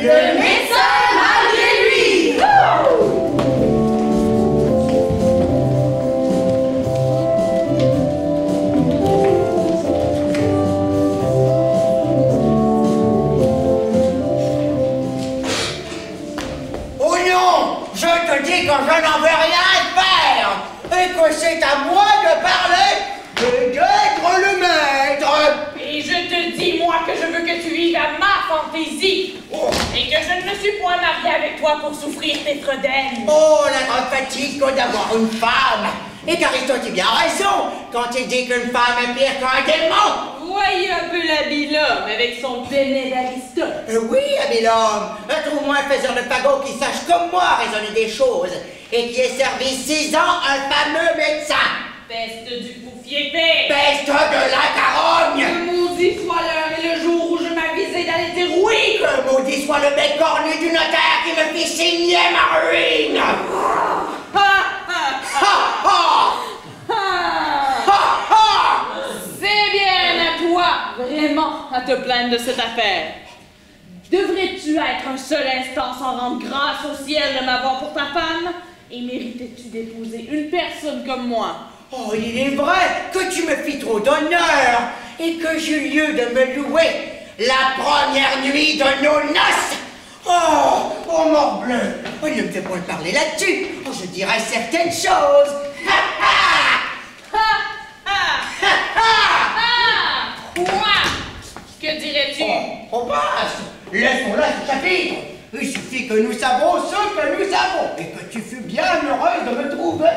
Le médecin malgré lui. Oh non, je te dis que je n'en veux rien faire et que c'est à moi de parler et d'être le maître. Et je te dis, moi, que je veux que tu vives à ma fantaisie. Et que je ne me suis point mariée avec toi pour souffrir tes fredaines. Oh, la grande fatigue que d'avoir une femme. Et qu'Aristote a bien raison quand il dit qu'une femme est pire qu'un démon. Voyez un peu l'habile homme avec son bénet d'Aristote. Oui, habile homme. Trouve-moi un faiseur de fagots qui sache comme moi raisonner des choses et qui ait servi 6 ans un fameux médecin. Peste du bouffier épais. Peste de la carogne. Que maudit soit l'heure et le jour où je m'avisais d'aller dérouiller. Que maudit soit le bec cornu du notaire qui me fit signer ma ruine. C'est bien à toi, vraiment, à te plaindre de cette affaire. Devrais-tu être un seul instant sans rendre grâce au ciel de m'avoir pour ta femme? Et méritais-tu d'épouser une personne comme moi? Oh, il est vrai que tu me fis trop d'honneur et que j'eus lieu de me louer la première nuit de nos noces. Oh, morbleu, il ne me fait point parler là-dessus. Oh, je dirais certaines choses. Quoi? Que dirais-tu? On passe. Laissons là ce chapitre. Il suffit que nous savons ce que nous savons et que tu fus bien heureuse de me trouver.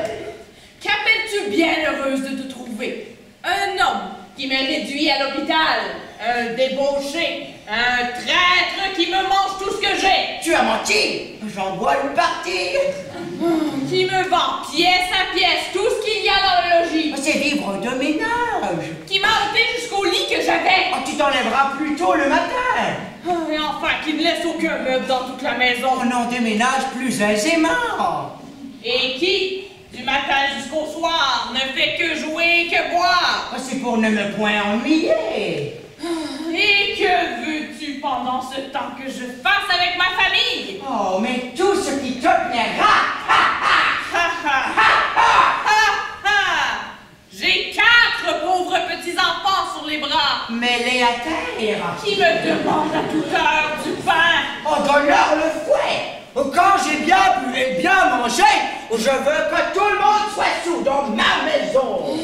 Qu'appelles-tu bien heureuse de te trouver? Un homme qui me réduit à l'hôpital, un débauché, un traître qui me mange tout ce que j'ai. Tu as menti. J'en vois une partie. Qui me vend pièce à pièce tout ce qu'il y a dans le logis. C'est livre de ménage. Qui m'a ôté jusqu'au lit que j'avais. Oh, tu t'enlèveras plus tôt le matin. Et enfin, qui ne laisse aucun meuble dans toute la maison. On en déménage plus aisément. Et qui, du matin jusqu'au soir, ne fait que jouer, que boire. C'est pour ne me point ennuyer. Et que veux-tu pendant ce temps que je fasse avec ma famille? Oh, mais tout ce qui te plaira. J'ai 4 pauvres petits-enfants sur les bras. Mets-les à terre. Qui me demandent à toute heure du pain. Oh, donne-leur le fouet. Quand j'ai bien bu et bien mangé, je veux que tout le monde soit sous dans ma maison.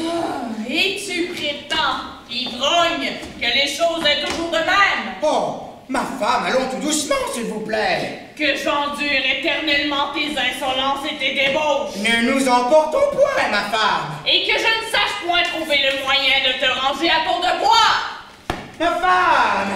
Et tu prétends, ivrogne, que les choses sont toujours de même. Oh, ma femme, allons tout doucement, s'il vous plaît. Que j'endure éternellement tes insolences et tes débauches. Ne nous emportons point, ma femme. Et que je ne sache point trouver le moyen de te ranger à tour de bois. Ma femme,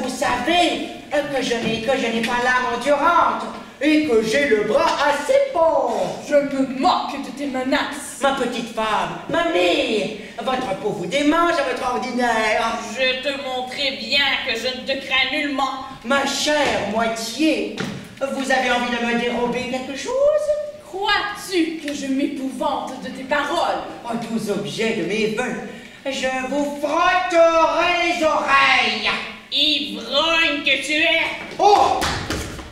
vous savez que je n'ai pas l'âme endurante et que j'ai le bras assez bon. Je me moque de tes menaces. Ma petite femme, mamie, votre peau vous démange à votre ordinaire. Je te montrerai bien que je ne te crains nullement. Ma chère moitié, vous avez envie de me dérober quelque chose? Crois-tu que je m'épouvante de tes paroles? Oh, doux objet de mes vœux, je vous frotterai les oreilles. Ivrogne que tu es! Oh!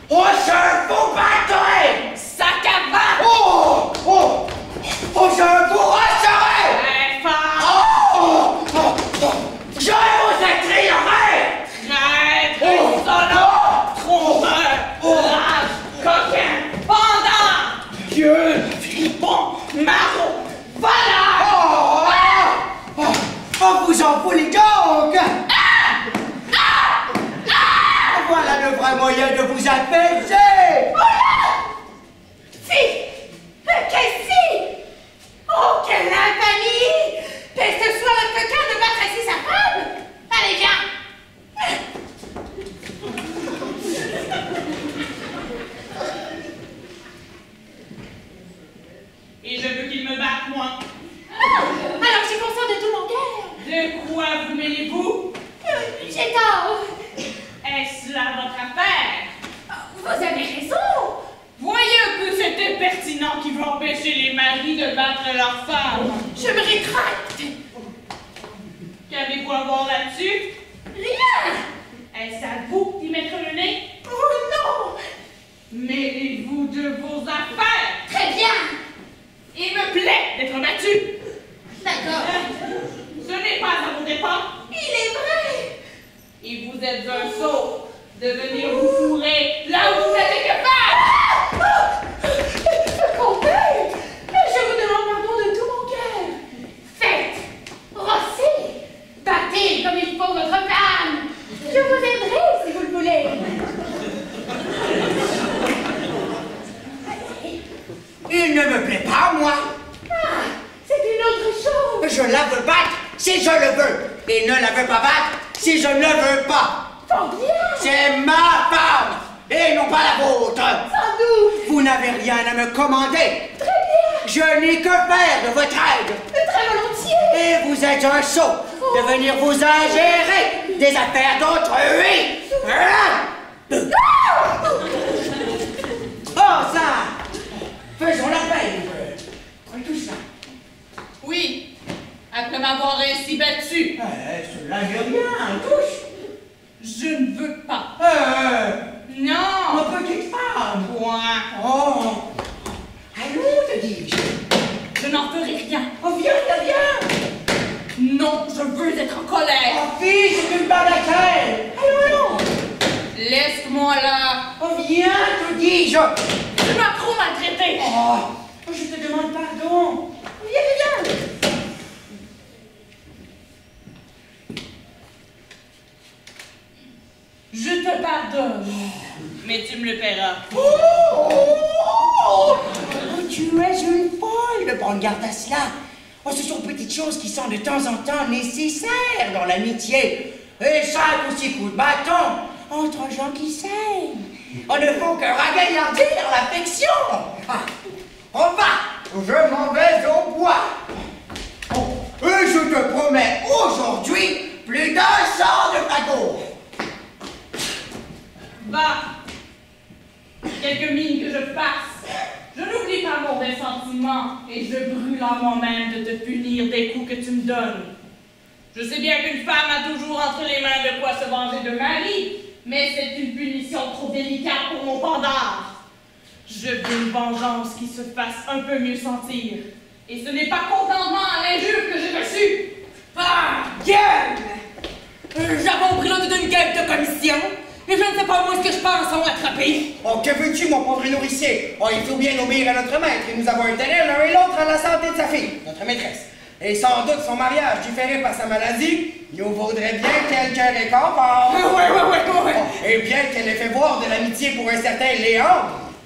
Oh, je vous battrai! Sac à va! Oh! Oh! Oh, je vous rasserai! Oh! Oh! Je vous étrillerai! Traître, Oh! insolent, trompeur, rage, coquin, pendant, Dieu, fripon, marron, voilà! Oh! Oh, vous en voulez donc! Voilà le vrai moyen de vous apaiser! Voilà! Fille! Qu'est-ce que oh, quelle infamie! Peste soit le coquin de battre ainsi sa femme! Allez, viens! Et je veux qu'il me batte, moi. Alors j'y consens de tout mon cœur! De quoi vous mêlez-vous? J'ai tort! Est-ce là votre affaire? Vous avez raison! Voyez un peu cet impertinent qui veut empêcher les maris de battre leurs femmes. Je me rétracte! Qu'avez-vous à voir là-dessus? Rien! Est-ce à vous d'y mettre le nez? Oui! si je le veux, et ne la veux pas battre si je ne le veux pas. C'est ma femme, et non pas la vôtre. Sans doute. Vous n'avez rien à me commander. Très bien. Je n'ai que faire de votre aide. Très volontiers. Et vous êtes un sot de venir vous ingérer des affaires d'autrui. Oh, ça! Faisons la paix, tout ça. Oui, après m'avoir ainsi battu. Cela n'est rien, touche. Je ne veux pas. Ma Non. petite femme. Point. Oh. Allons, te dis-je. Je n'en ferai rien. Oh, viens. Non, je veux être en colère. Oh, fille, c'est une bagatelle. Allons. Laisse-moi là. Oh, viens, te dis-je. Tu m'as trop maltraité. Oh, je te demande pardon. Viens. Je te pardonne. Mais tu me le paieras. Oh, tu es une folle. Prends garde à cela. Oh, ce sont petites choses qui sont de temps en temps nécessaires dans l'amitié. Et 5 ou 6 coups de bâton entre gens qui s'aiment. On ne faut que ragaillardir l'affection. On va. Je m'en vais au bois. Oh, et je te promets aujourd'hui plus d'un sang de fagot. Va. Quelques mines que je passe. Je n'oublie pas mon ressentiment et je brûle en moi-même de te punir des coups que tu me donnes. Je sais bien qu'une femme a toujours entre les mains de quoi se venger de mari, mais c'est une punition trop délicate pour mon pendard. Je veux une vengeance qui se fasse un peu mieux sentir. Et ce n'est pas contentement à l'injure que j'ai reçue. Ah, gueule! J'avais pris l'ordre d'une gueule de commission, et je ne sais pas où est-ce que je pense en attraper. Oh, que veux-tu, mon pauvre nourricier? Oh, il faut bien obéir à notre maître, et nous avons intérêt l'un et l'autre à la santé de sa fille, notre maîtresse. Et sans doute son mariage différé par sa maladie nous vaudrait bien quelques récompenses. Ouais. Oh, et bien qu'elle ait fait voir de l'amitié pour un certain Léon,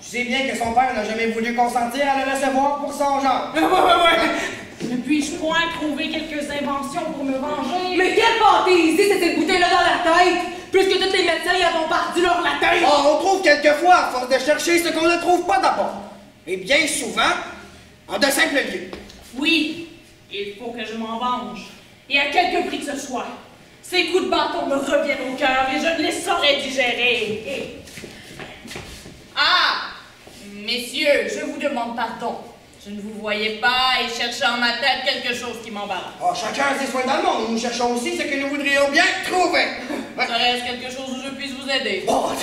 je sais bien que son père n'a jamais voulu consentir à le recevoir pour son genre. Ouais. Ne puis-je point trouver quelques inventions pour me venger? Mais quelle fantaisie, c'est cette bouteille-là dans la tête, puisque tous les médecins y avons perdu leur latin. Oh, on trouve quelquefois, à force de chercher ce qu'on ne trouve pas d'abord. Et bien souvent, en de simples lieux. Oui, il faut que je m'en venge. Et à quelque prix que ce soit. Ces coups de bâton me reviennent au cœur et je ne les saurais digérer. Ah! Messieurs, je vous demande pardon. Je ne vous voyais pas et cherchais en ma tête quelque chose qui m'embarrasse. Oh, chacun a ses soins dans le monde. Nous cherchons aussi ce que nous voudrions bien trouver. Serait-ce quelque chose où je puisse vous aider? Oh,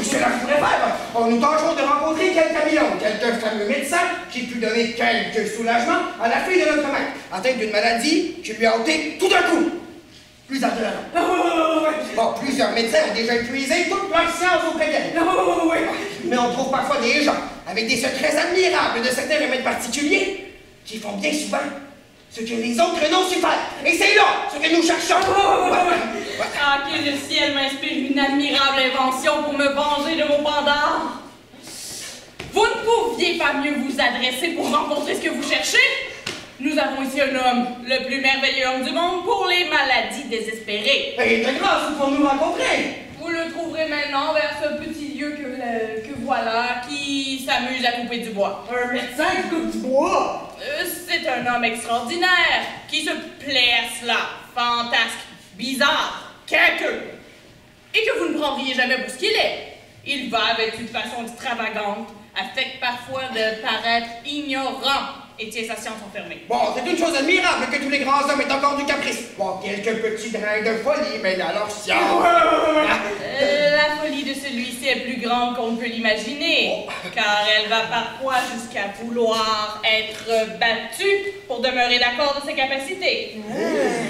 c'est là que je voudrais faire. Oh, nous tâcherons de rencontrer quelques amis, quelques fameux médecins qui pu donner quelques soulagements à la fille de notre maître, atteinte d'une maladie qui lui a ôté tout d'un coup. Plus ardemment. Bon, plusieurs médecins ont déjà épuisé toute leur science auprès d'elle. Mais on trouve parfois des gens avec des secrets admirables de certains remèdes particuliers qui font bien souvent ce que les autres n'ont su faire. Et c'est là ce que nous cherchons. Ah, que le ciel m'inspire une admirable invention pour me venger de mon pendant. Vous ne pouviez pas mieux vous adresser pour rencontrer ce que vous cherchez? Nous avons ici un homme, le plus merveilleux homme du monde pour les maladies désespérées. Et de grâce pour nous rencontrer. Vous le trouverez maintenant vers ce petit lieu que voilà, qui s'amuse à couper du bois. Un médecin qui coupe du bois. C'est un homme extraordinaire, qui se plaît à cela, fantasque, bizarre, quinqueux, et que vous ne prendriez jamais pour ce qu'il est. Il va vêtu de façon extravagante, affecte parfois de paraître ignorant, et tient sa science enfermée. Bon, c'est une chose admirable que tous les grands hommes aient encore du caprice. Bon, quelques petits drains de folie, mais dans leur science. La folie de celui-ci est plus grande qu'on ne peut l'imaginer, car elle va parfois jusqu'à vouloir être battue pour demeurer d'accord de ses capacités.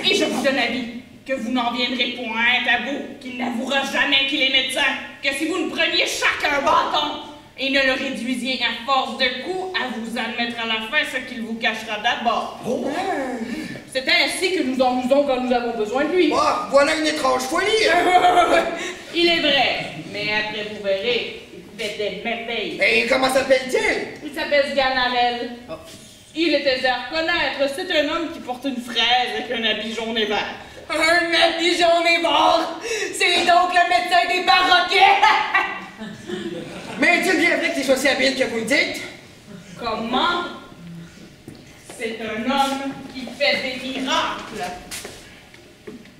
Et je vous donne avis que vous n'en viendrez point à bout, qu'il n'avouera jamais qu'il est médecin, que si vous ne preniez chacun bâton et ne le réduisiez à force de coups à vous admettre à la fin ce qu'il vous cachera d'abord. C'est ainsi que nous en usons quand nous avons besoin de lui. Oh, voilà une étrange folie. Il est vrai, mais après vous verrez, il fait des merveilles. Et comment s'appelle-t-il? Il s'appelle Sganarelle. Oh, Il est aisé à reconnaître, c'est un homme qui porte une fraise avec un habit jaune et vert. Un habit jaune et mort! C'est donc le médecin des perroquets! Mais est-il bien vrai que c'est aussi habile que vous le dites? Comment? C'est un homme qui fait des miracles.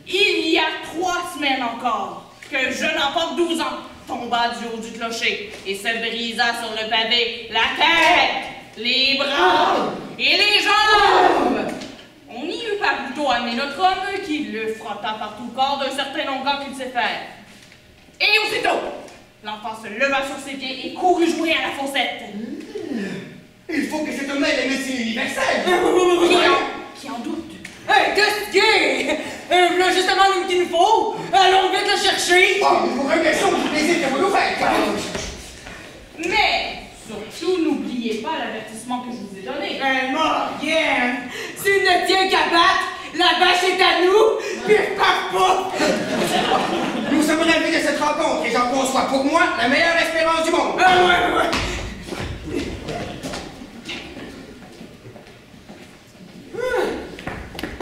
Il y a 3 semaines encore, qu'un jeune enfant de 12 ans tomba du haut du clocher et se brisa sur le pavé la tête, les bras et les jambes. On y eut pas plutôt amené notre homme qui le frotta par tout le corps d'un certain longueur qu'il sait faire. Et aussitôt, l'enfant se leva sur ses pieds et courut jouer à la faussette. Il faut que cet homme-là ait la médecine universelle. Qui en doute? Hey, qu'est-ce qu'il est? Voilà justement l'homme qu'il nous faut! Allons vite le chercher! Oh, nous vous remercions du plaisir que vous nous faites. Mais surtout, n'oubliez pas l'avertissement que je vous ai donné. Morgane! S'il ne tient qu'à battre, la bâche est à nous! Pif paf pouf! Nous sommes ravis de cette rencontre et j'en conçois pour moi la meilleure espérance du monde. Ouais.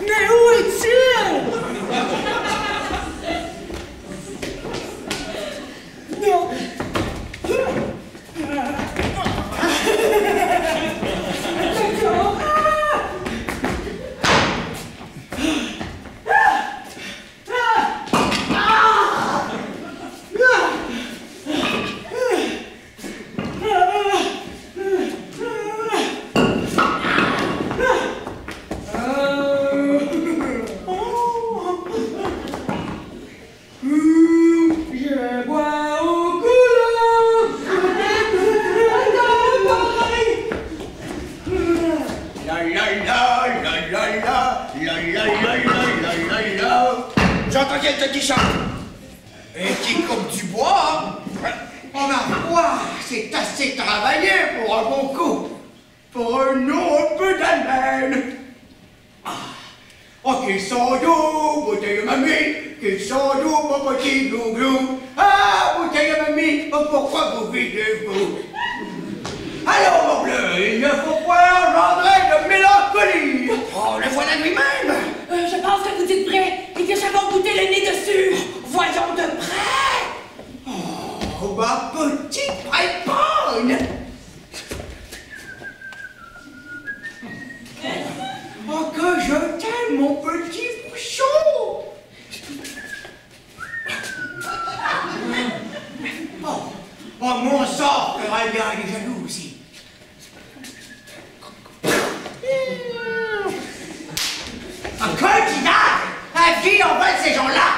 Mais où est-il? Non. D'accord. J'entends quelqu'un qui chante. Et qui coupe du bois. Oh ma foi, c'est assez travaillé pour un bon coup. Pour un nom un peu d'Allemagne. Oh, qu'ils sont doux, bouteille de mamie. Qu'ils sont doux, mon petit glouglou. Ah, bouteille de mamie, oh, pourquoi vous videz-vous? Alors, mon bleu, il ne faut point engendrer de mélancolie. Oh, le voilà lui-même. Je pense que vous êtes prêts et que j'avais goûté le nez dessus. Voyons de près. Oh, ma petite préponne. Oh, que je t'aime, mon petit bouchon. Oh, mon sort fera bien les jaloux aussi. Un candidat à qui on vole ces gens-là?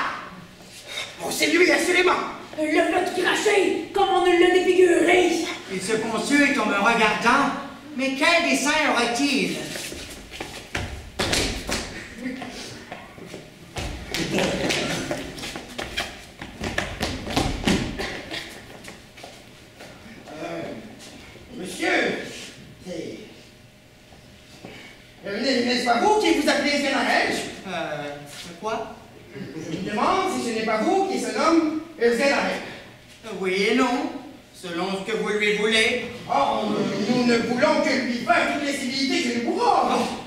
Oh, c'est lui, assurément. Le lot craché, comme on nous l'a défiguré. Il se consulte en me regardant. Mais quel dessein aurait-il? Monsieur, n'est-ce pas vous qui vous appelez Zénarège? Quoi? Je me demande si ce n'est pas vous qui se nomme Zénarège. Oui et non, selon ce que vous lui voulez. Oh, nous ne voulons que lui faire toutes les civilités que nous pouvons.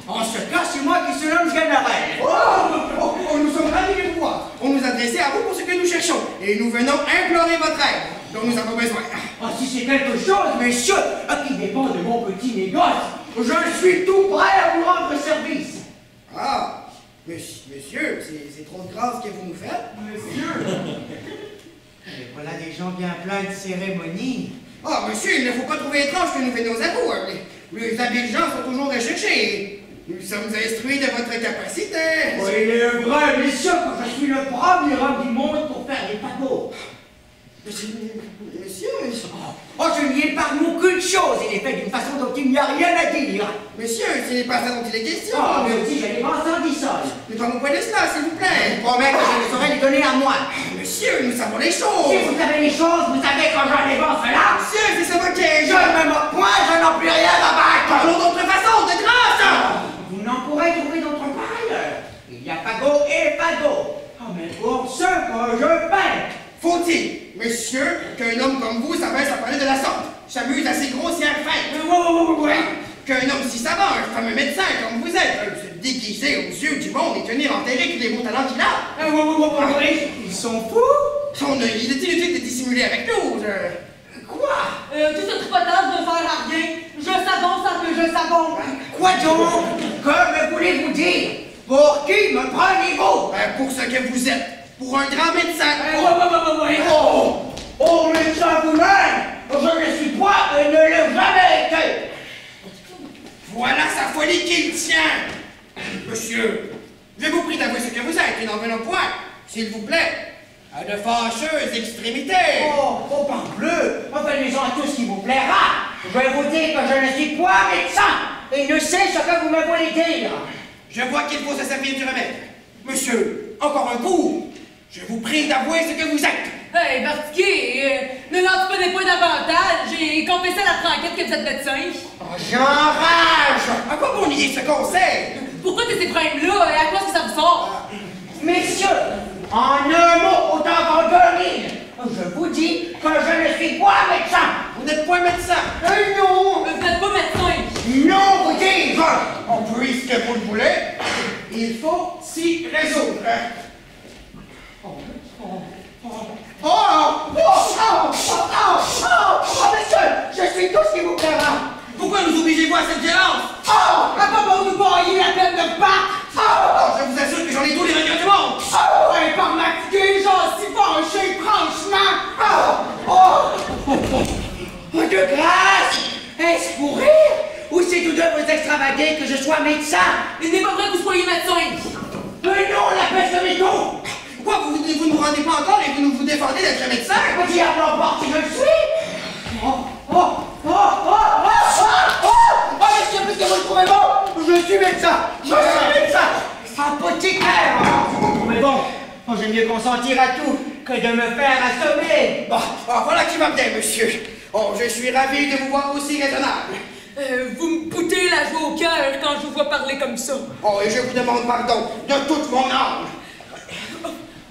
En ce cas, c'est moi qui se nomme Zénarège. Oh, nous sommes ravis de vous voir. On nous adressait à vous pour ce que nous cherchons, et nous venons implorer votre aide, dont nous avons besoin. Si c'est quelque chose, messieurs, qui dépend de mon petit négoce, je suis tout prêt à vous rendre service. Ah, monsieur, c'est trop grave ce que vous nous faites. Monsieur. Et voilà des gens bien pleins de cérémonies. Oh, monsieur, il ne faut pas trouver étrange que nous venions à vous. Les habiles gens sont toujours recherchés. Nous sommes instruits de votre capacité. Oui, il est vrai, messieurs, que je suis le premier homme du monde pour faire des pagots. Monsieur, oh, je n'y épargne aucune chose. Il est fait d'une façon dont il n'y a rien à dire. Monsieur, ce n'est pas ça dont il est question. Oh, mais aussi, je les vends sans dissol. Ne pas vous prenez cela, s'il vous plaît. Je vous promets que je ne saurais les donner à moi. Monsieur, nous savons les choses. Si vous savez les choses, vous savez quand je les vends cela. Monsieur, c'est ce moquet. Je ne me moque point, je n'en plus rien à battre. Parlons d'autre façon, de grâce. Vous n'en pourrez trouver d'autre part ailleurs. Il y a pago et pago. Oh, mais pour ce que je paie. Faut-il, monsieur, qu'un homme comme vous s'abaisse à parler de la sorte? J'amuse à ces grossières fêtes. qu'un homme si savant, un fameux médecin comme vous êtes, peut se déguiser aux yeux du monde et tenir enterré tous les bons talents qu'il a. Oui, ils sont fous. Il est inutile de dissimuler avec nous. Quoi? Tout ce tripotage ne sert à rien. Je savon sans que je savon. Quoi donc? Que me voulez-vous dire? Pour qui me prenez-vous? Pour ce que vous êtes. Pour un grand médecin. Oui. Oh, médecin vous-même! Je ne suis pas et ne l'ai jamais été! Voilà sa folie qui le tient! Monsieur, je vous prie d'avouer ce que vous êtes et n'en venons point, s'il vous plaît, à de fâcheuses extrémités. Oh, parbleu! Revenez-en à tout ce qui vous plaira. Je vais vous dire que je ne suis point médecin et ne sais ce que vous me voulez dire. Je vois qu'il faut se servir du remède. Monsieur, encore un coup. Je vous prie d'avouer ce que vous êtes. Hey, Bartier, ne lance pas des points d'avantage. J'ai confessé à la franquette que vous êtes médecin. J'enrage! À quoi bon nier ce conseil? Pourquoi t'as ces problèmes-là? Et à quoi est-ce que ça vous sort? Messieurs, en un mot, autant qu'en 2000, je vous dis que je ne suis pas médecin. Vous n'êtes point médecin. Non! Vous n'êtes pas médecin. Non, vous dis-je! Puisque vous le voulez, il faut s'y résoudre. Monsieur, je suis tout ce qui vous plaira. Pourquoi nous obligez-vous à cette violence? À quoi bon nous broyer la peine de battre? Je vous assure que j'en ai tous les regrets du monde. Et par masquer, j'en suis fâché, franchement. De grâce, est-ce pour rire? Ou c'est tout de vous extravaguer que je sois médecin? Il n'est pas vrai que vous soyez médecin. Mais non, la peste de métaux! Pourquoi vous ne vous rendez pas encore et vous nous défendez d'être médecin? Diable emporte si je le suis! Monsieur, puisque vous le trouvez bon, je suis médecin! Je suis médecin! Apothicaire! Vous le trouvez bon? J'aime mieux consentir à tout que de me faire assommer! Voilà qui va bien, monsieur. Je suis ravi de vous voir aussi raisonnable. Vous me poutez la joie au cœur quand je vous vois parler comme ça. Et je vous demande pardon de toute mon âme.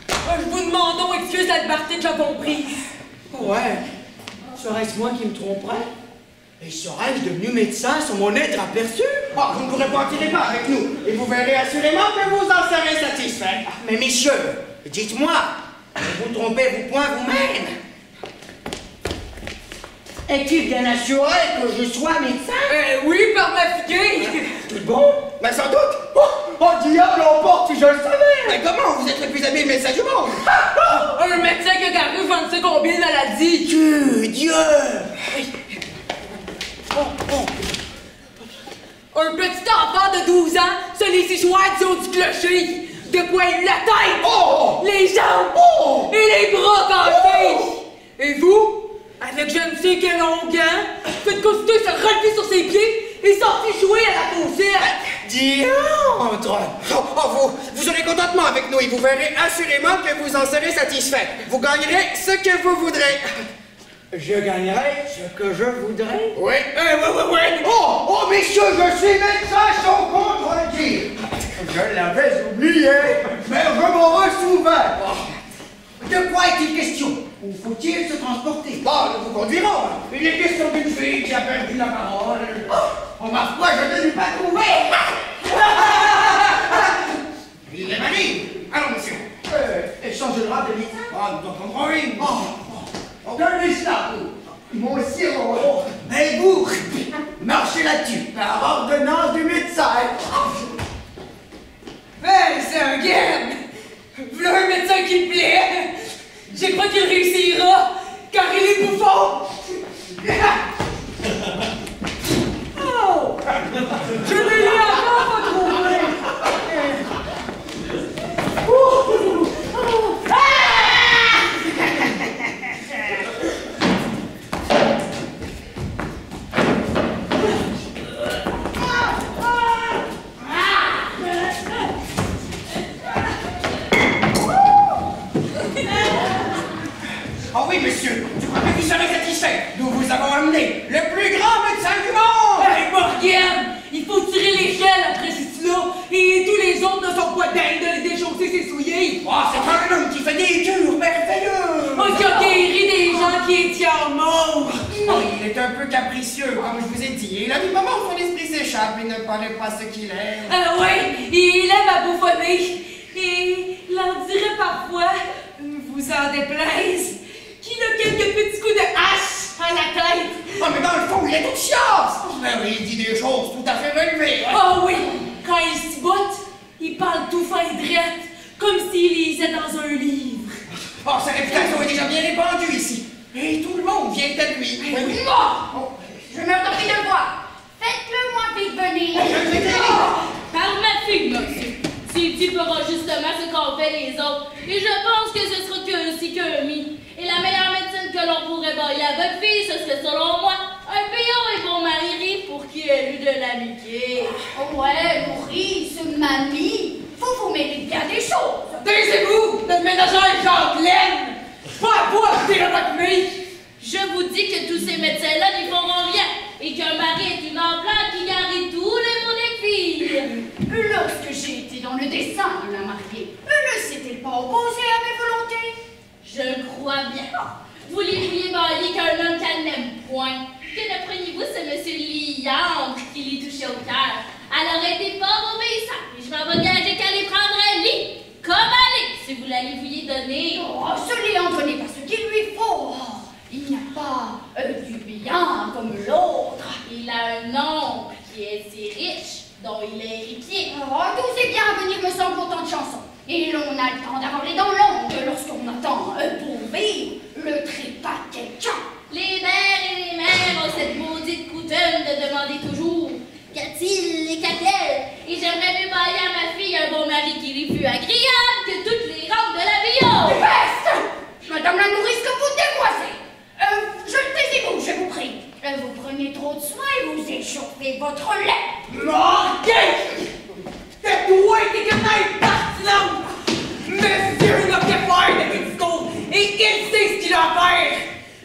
Je vous demande excuse d'être Bartier de Japon prise. Ouais. Serait-ce moi qui me tromperais? Et serais-je devenu médecin sans mon être aperçu? Vous ne pourrez pas en tirer pas avec nous, et vous verrez assurément que vous en serez satisfait. Mais messieurs, dites-moi, ne vous trompez-vous point vous-même? Est-il bien assuré que je sois médecin? Oui, par ma fille. Tout bon? Mais sans doute. Diable emporte si je le savais! Mais comment? Vous êtes le plus habile médecin du monde. Un médecin qui a gardé je ne sais combien de maladies. Dieu! Un petit enfant de 12 ans se laisse choir du haut du clocher. De quoi il eut la tête, les jambes et les bras cassés. Et vous? Avec je ne sais quel onguent, faites consulter se relever sur ses pieds et sortir jouer à la poussière. Diantre! Vous serez contentement avec nous et vous verrez assurément que vous en serez satisfait. Vous gagnerez ce que vous voudrez. Je gagnerai ce que je voudrais? Oui. Messieurs, je suis médecin sans contredire. Je l'avais oublié, mais je m'en ressouviens. De quoi est-il question? Où faut-il se transporter? Nous vous conduirons. Il est question d'une fille qui a perdu la parole. Ma foi, je ne l'ai pas trouvé. Il est mari. Allons, monsieur. Changera de médecin? Nous en prendrons une. Donnez cela, mon sirop. Et vous, marchez là-dessus, par ordonnance du médecin. C'est un game! Voilà un médecin qui me plaît! Je crois qu'il réussira, car il est bouffon! Je ne l'ai encore pas trouvé! Oui, monsieur, je crois que vous serez satisfait. Nous vous avons amené le plus grand médecin du monde. Hey, Morgane! Il faut tirer l'échelle après ceci-là, et tous les autres ne sont pas dingues de les déchausser ses souliers! C'est un homme qui fait des cures merveilleuses. Qui a guéri des gens qui étaient morts! Il il est un peu capricieux, comme je vous ai dit. Il a des moments où son esprit s'échappe et ne connaît pas ce qu'il aime. Oui, il aime à bouffonner. Et il en dirait parfois, vous en déplaise, qu'il a quelques petits coups de hache à la tête. Oh, mais dans le fond, il est toute science! Mais il dit des choses tout à fait relevées. Oh oui, quand il s'y botte, il parle tout fin et droit, comme s'il lisait dans un livre. Oh, sa réputation est déjà bien répandue ici. Et tout le monde vient à lui. Oui. Bon, je me prie de voir. Faites-le moi vite venir. Par ma fille, monsieur. Tu feras justement ce qu'ont fait les autres. Et je pense que ce sera que aussi que mis. Et la meilleure médecine que l'on pourrait bailler à votre fille, ce serait selon moi un péon et bon mari pour qui elle eut de l'amitié. Ouais, Maurice, mamie, vous méritez bien des choses. Taisez-vous, notre ménagère Jean-Glenn. Pas à vous acheter le votre fille. Je vous dis que tous ces médecins-là n'y feront rien. Et qu'un mari est une emploi qui guérit tous les maux des filles. Lorsque j'ai été dans le dessein de la marier, ne s'est-elle pas opposé à mes volontés? Je crois bien. Vous lui vouliez bailler qu'un homme qu'elle n'aime point. Que ne preniez-vous ce monsieur Liandre qui lui touchait au cœur? Elle aurait été fort obéissante. Et je m'en vais gager qu'elle les prendrait lit. Comme aller, si vous l'allez vous y donner. Oh, ce Léandre n'est pas ce qu'il lui faut. Oh, il n'y a pas du bien comme l'autre. Il a un oncle qui est si riche, dont il est héritier. Oh, tous ces biens à venir me semblent autant de chansons. Et l'on a le temps d'avoir les dents longues lorsqu'on attend pour vivre le trépas de quelqu'un. Les mères et les mères ont cette maudite coutume de demander toujours qu'a-t-il et qu'a-t-elle? Et j'aimerais mieux bailler à ma fille un bon mari qui lui fût agréable que toutes les rampes de la Biole. Peste! Madame la nourrice, que vous dégoisez! Taisez-vous, je vous prie. Vous prenez trop de soin et vous échauffez votre lait. Morgueil! C'est toi qui est partisane! Monsieur n'a que faire de tes discours et il sait ce qu'il a à faire!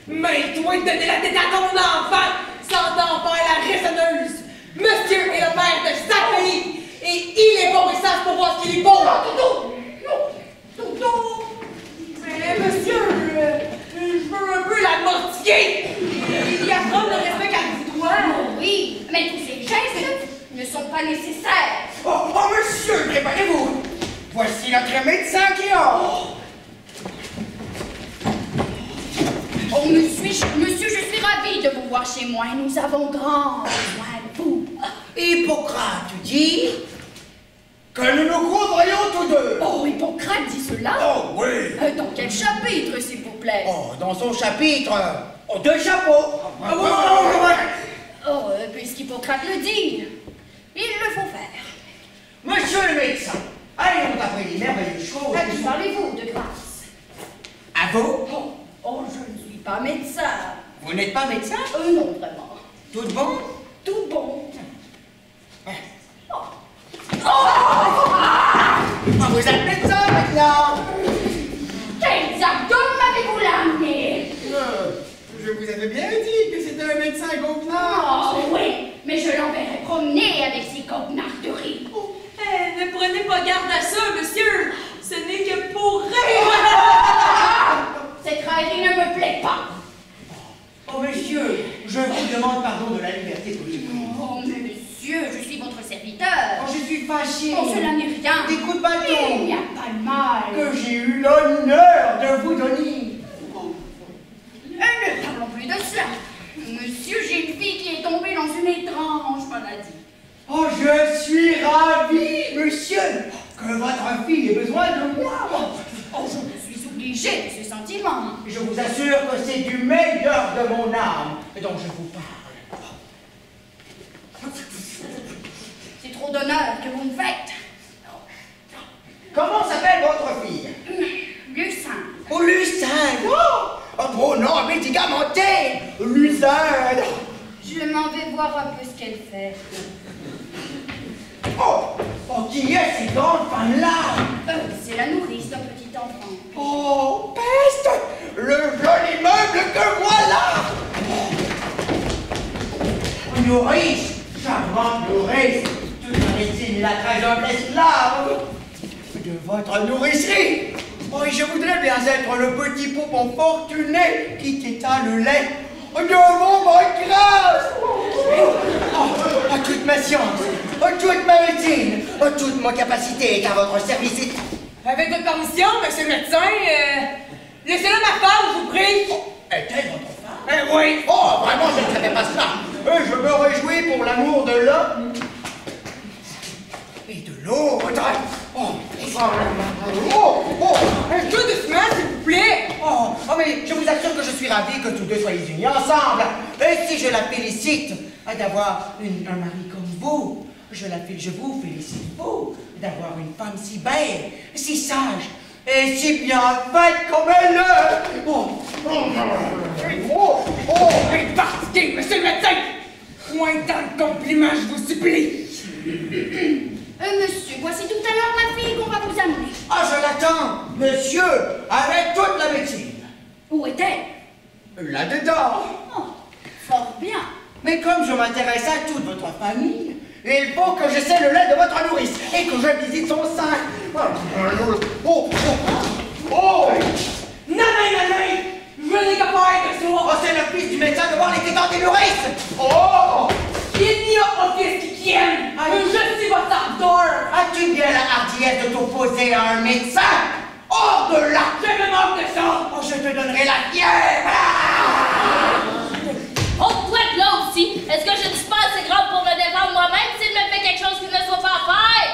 Mais toi de donner la tête à ton enfant sans t'en faire la raisonneuse! Monsieur est le père de sa fille et il est bon et sage pour voir ce qu'il est bon! Non, Doudou! Mais monsieur, je veux un peu la mortifier! Il y a trop de respect qu'elle vous doit! Oui, mais tous ces gestes ne sont pas nécessaires. Oh, monsieur, préparez-vous. Voici notre médecin qui entre. Oh, monsieur, je suis ravie de vous voir chez moi et nous avons grand besoin de vous. Hippocrate dit que nous nous couvrions tous deux. Oh, Hippocrate dit cela? Oh, oui. Dans quel chapitre, s'il vous plaît? Oh, dans son chapitre, deux chapeaux. Oh, puisqu'Hippocrate le dit, il le faut faire. Monsieur le médecin, allons d'après les merveilleuses choses. À qui parlez-vous, de grâce? À vous? Oh, je ne suis pas médecin. Vous n'êtes pas médecin? Non, vraiment. Tout bon? Tout bon. Vous êtes médecin maintenant? Quels abdos m'avez-vous l'amené? Je vous avais bien dit que c'était un médecin goguenard. Oh oui, mais je l'enverrai promener avec ses goguenarderies. Ne prenez pas garde à ça, monsieur! Ce n'est que pour rire! Cette raillerie ne me plaît pas. Oh, monsieur, je vous demande pardon de la liberté politique. Oh, monsieur, je suis votre serviteur. Oh, je suis fâché. Oh, cela n'est rien. Des coups de Il bâton n'y a pas de mal. que j'ai eu l'honneur de vous donner. Ne parlons plus de cela. Monsieur, j'ai une fille qui est tombée dans une étrange maladie. Oh, je suis ravi, monsieur, que votre fille ait besoin de moi. Oh, je me suis obligée de ce sentiment. Je vous assure que c'est du meilleur de mon âme dont je vous parle. C'est trop d'honneur que vous me faites. Comment s'appelle votre fille? Lucinde. Oh, Lucinde. Oh, beau nom médicamenté. Lucinde. Je m'en vais voir un peu ce qu'elle fait. Oh, qui est cette grande femme-là? C'est la nourrice d'un petit enfant. Oh, peste! Le joli meuble que voilà! Oh, nourrice, charmante nourrice, toute la médecine la très humble esclave de votre nourricerie. Oh, et je voudrais bien être le petit poupon fortuné qui t'étale le lait devant ma grâce! Toute ma science, toute ma médecine, toute ma capacité est à votre service. Avec votre permission, monsieur le médecin, laissez-la ma femme, je vous prie. Est-elle votre femme? Oui. Oh, vraiment, je ne savais pas cela. Je me réjouis pour l'amour de l'un et de l'autre. Tout doucement, s'il vous plaît. Mais je vous assure que je suis ravi que tous deux soyez unis ensemble. Et si je la félicite d'avoir un mari comme vous, je vous félicite, vous, d'avoir une femme si belle, si sage et si bien faite comme elle est. Fatigué, monsieur le médecin. Moins tant de compliments, je vous supplie. Monsieur, voici tout à l'heure ma fille qu'on va vous amener. Je l'attends, monsieur, avec toute la médecine. Où est-elle? Là-dedans. Fort bien. Mais comme je m'intéresse à toute votre famille, il faut que j'essaie le lait de votre nourrice et que je visite son sein. Nanay, je n'ai qu'à faire de ça. C'est le fils du médecin de voir les tétans des nourrices. Il n'y a pas fils qui tienne. Je suis votre serviteur. As-tu bien la hardiesse de t'opposer à un médecin? Hors de là! Je me moque de ça. Je te donnerai la fièvre! Oh, toi de là aussi! Est-ce que je ne suis pas assez grande pour me défendre moi-même s'il me fait quelque chose qu'il ne soit pas à faire?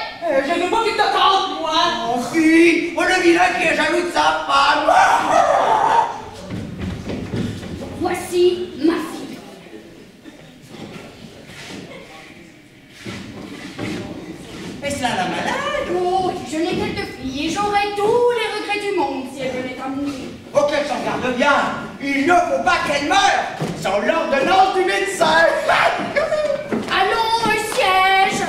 Je ne veux pas qu'il te tente, moi. Mon fils! Le vilain qui est jaloux de sa femme! Voici ma fille. Est-ce là la malade? Oh, je n'ai qu'elle de fille et j'aurais tous les regrets du monde si elle venait à mourir. Oh, qu'elle s'en garde bien! Il ne faut pas qu'elle meure sans l'ordonnance du médecin! Allons, un siège.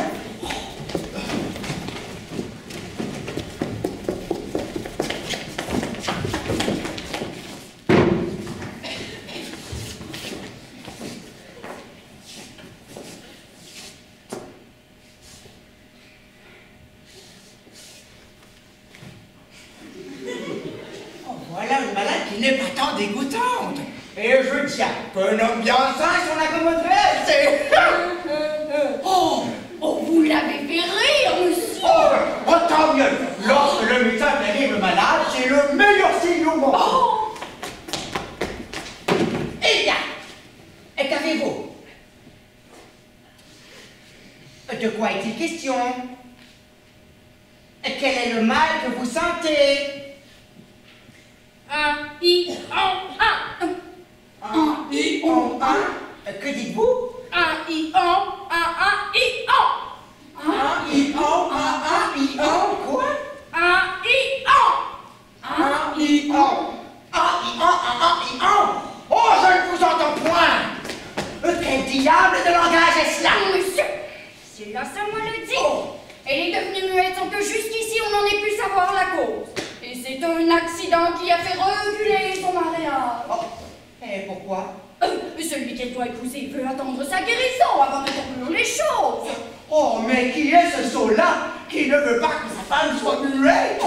Voilà une malade qui n'est pas tant dégoûtante. Et je tiens qu'un homme bien sain s'en accommoderait, c'est... Vous l'avez fait rire, monsieur. Tant mieux. Lorsque le médecin guérit le malade, c'est le meilleur signe au monde. Eh bien, et qu'avez-vous? De quoi est-il question? Quel est le mal que vous sentez? Que dites-vous? Quoi? Oh, je ne vous entends point! Quel diable de langage est cela? Monsieur, cela, ça moi le dit. Elle est devenue muette sans que jusqu'ici on n'en ait pu savoir la cause. Et c'est un accident qui a fait reculer son mariage. Et pourquoi? Celui qu'elle doit épouser veut attendre sa guérison avant de conclure les choses. Oh, mais qui est ce sot-là qui ne veut pas que sa femme soit muette?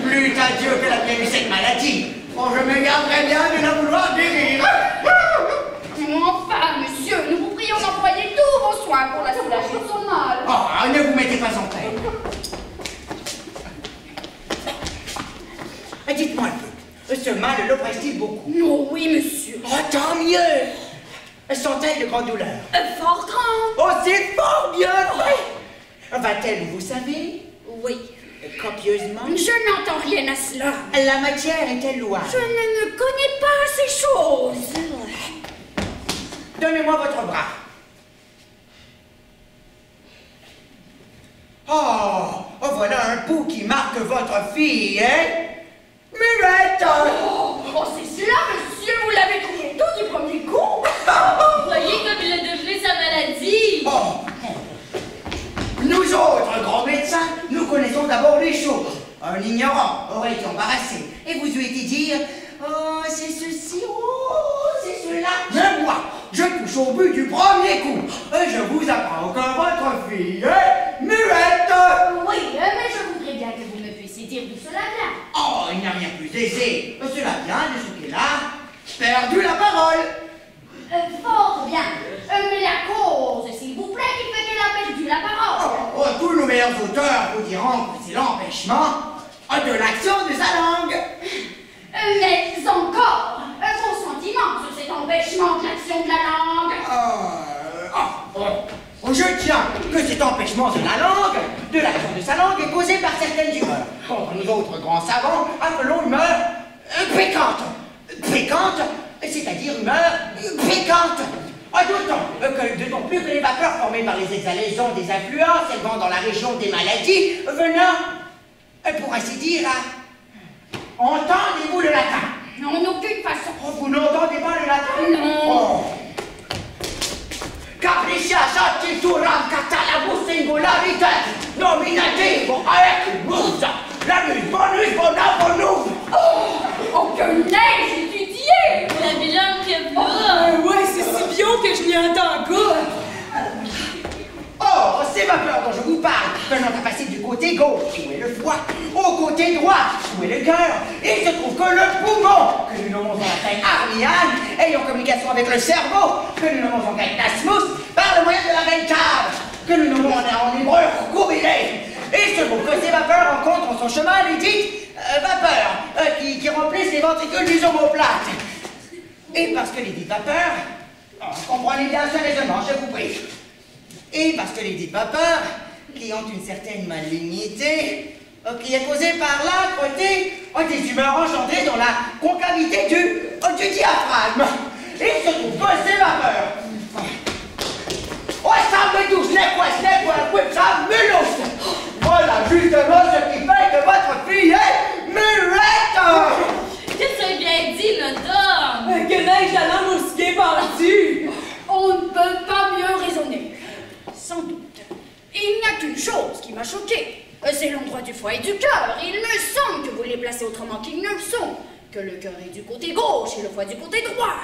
Plût à Dieu que la mienne eut cette maladie. Je me garderais bien de la vouloir guérir. Enfin, monsieur, nous vous prions d'employer tous vos soins pour la soulager de son mal. Ne vous mettez pas en peine. Dites-moi un peu, ce mal l'oppresse-t-il beaucoup? Oh oui, monsieur. Tant mieux. Sent-elle de grandes douleurs? Fort grand. C'est fort bien. Va-t-elle, vous savez? Oui. Copieusement? Je n'entends rien à cela. La matière est-elle louable? Je ne connais pas ces choses. Donnez-moi votre bras. Voilà un pouls qui marque votre fille, hein? Muette! C'est cela, monsieur, vous l'avez trouvé tout du premier coup. Vous voyez comme il a deviné sa maladie. Nous autres, grands médecins, nous connaissons d'abord les choses. Un ignorant aurait été embarrassé et vous eût été dire c'est ceci, c'est cela. Mais moi, je touche au but du premier coup. Je vous apprends que votre fille est muette. Oui, mais je voudrais bien que vous me puissiez dire d'où cela vient. Il n'y a rien de plus aisé. Cela vient de ce qu'elle a perdu la parole. Fort bien. Mais la cause, s'il vous plaît, qui fait qu'elle a perdu la parole. Tous nos meilleurs auteurs vous diront que c'est l'empêchement de l'action de sa langue. Mais encore, vos sentiments sur cet empêchement de l'action de la langue. Je tiens que cet empêchement de la langue, de l'action de sa langue, est causé par certaines humeurs. Nous autres grands savants appelons humeur pécante. Pécante, c'est-à-dire humeur piquante. D'autant plus que les vapeurs formées par les exhalaisons des influences élevant dans la région des maladies venant, pour ainsi dire, entendez-vous le latin? En aucune façon. Vous n'entendez pas le latin? Non. Capricia sattituram catalabus singularitas nominativo aequibus lamus bonus bona bonum. Oh, que l'ai-je étudié! La bilan que Ouais, c'est si bien que je n'y entends pas. Or, ces vapeurs dont je vous parle venant à passer du côté gauche, où est le foie, au côté droit, où est le cœur, il se trouve que le poumon, que nous nommons en latin armiane, ayant communication avec le cerveau, que nous nommons en grec nasmus, par le moyen de la veine cave, que nous nommons en hébreu courbillé. Il se trouve que ces vapeurs rencontrent en son chemin les dites vapeurs qui remplissent les ventricules du omoplate. Et parce que les dites vapeurs, comprenez bien ce raisonnement, je vous prie. Et parce que les dites vapeurs, qui ont une certaine malignité, qui est causée par l'âpreté des humeurs engendrées dans la concavité du diaphragme. Il se trouve que ces vapeurs. Voilà justement ce qui fait que votre fille est muette. Qu'est-ce que c'est bien dit, le dame? Que neige la langue aussi bien pendue. On ne peut pas mieux raisonner. Sans doute. Il n'y a qu'une chose qui m'a choquée. C'est l'endroit du foie et du cœur. Il me semble que vous les placez autrement qu'ils ne le sont. Que le cœur est du côté gauche et le foie du côté droit.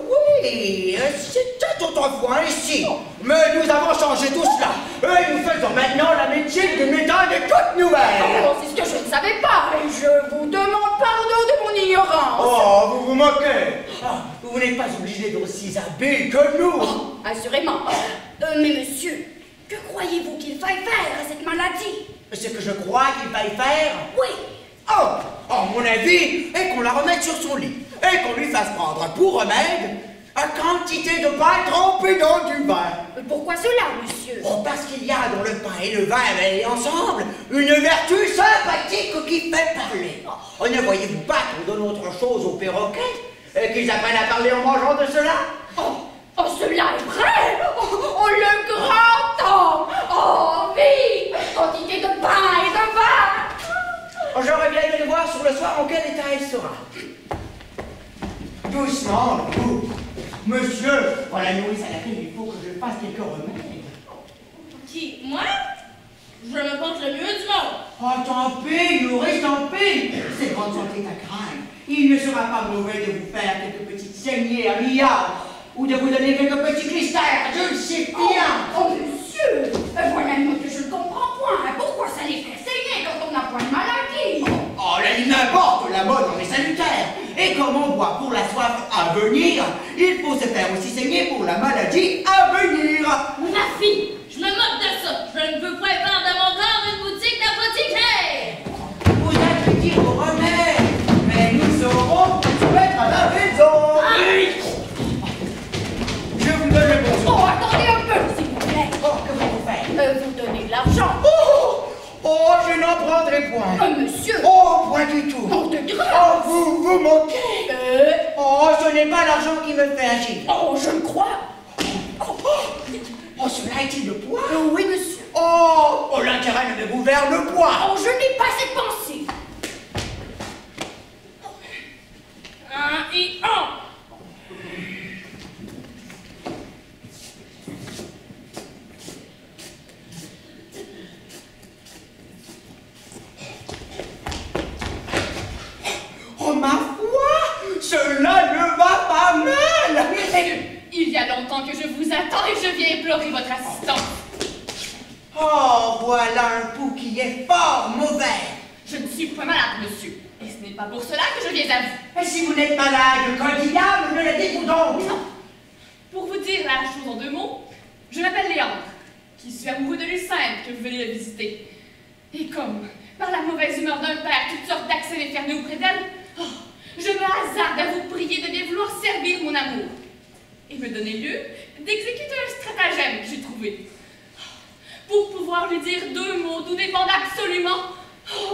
Oui, c'était autrefois ainsi. Mais nous avons changé tout cela. Et nous faisons maintenant la médecine d'une méthode toute nouvelle. Oh, c'est ce que je ne savais pas. Et je vous demande pardon de mon ignorance. Oh, vous vous moquez. Vous n'êtes pas obligé d'aussi habile que nous. Assurément. Mais monsieur, que croyez-vous qu'il faille faire à cette maladie? Ce que je crois qu'il faille faire. Oui. Mon avis est qu'on la remette sur son lit et qu'on lui fasse prendre pour remède une quantité de pain trempé dans du vin. Pourquoi cela, monsieur? Parce qu'il y a dans le pain et le vin mêlés ensemble une vertu sympathique qui fait parler. Ne voyez-vous pas qu'on donne autre chose aux perroquets et qu'ils apprennent à parler en mangeant de cela? Cela est vrai! Le grand homme! Oui! Quantité de pain et de vin! Je reviendrai le voir sur le soir en quel état elle sera. Doucement, vous. Monsieur, pour la nourrice à laquelle il faut que je fasse quelques remèdes. Qui? Moi? Je me porte le mieux du monde. Tant pis, nourrice, tant pis. C'est votre santé à craindre. Il ne sera pas mauvais de vous faire quelques petites saignées à milliards ou de vous donner quelques petits clistères, je le sais bien. Monsieur, voilà une mot que je ne comprends point. Pourquoi ça les fait saigner quand on n'a point de maladie? N'importe, la mode en est salutaire. Et comme on boit pour la soif à venir, il faut se faire aussi saigner pour la maladie à venir. Ma fille, je me moque de ça. Je ne veux pas vendre à mon corps une boutique d'apothicaire. Vous avez dit vos remèdes, mais nous saurons se mettre à la maison. Je vous donne le bon. Attendez un peu, s'il vous plaît. Que vous faites? Vous donnez de l'argent. Je n'en prendrai point. Monsieur. Point du tout. De grâce. Vous vous moquez. Ce n'est pas l'argent qui me fait agir. Je le crois. Cela est-il le poids? Oui, monsieur. L'intérêt ne me gouverne point. Je n'ai pas cette pensée. 1 et 1. Ma foi, cela ne va pas mal. Il y a longtemps que je vous attends et je viens implorer votre assistance. Voilà un pouls qui est fort mauvais. Je ne suis pas malade, monsieur. Et ce n'est pas pour cela que je viens à vous. Et si vous n'êtes malade, qu'un diable, me le dites-vous donc. Non. Pour vous dire la chose en 2 mots, je m'appelle Léandre, qui suis amoureux de Lucinde que vous venez de visiter. Et comme, par la mauvaise humeur d'un père, toutes sortes d'accès m'est fermé auprès d'elle, je me hasarde à vous prier de bien vouloir servir mon amour et me donner lieu d'exécuter un stratagème que j'ai trouvé pour pouvoir lui dire 2 mots d'où dépendent absolument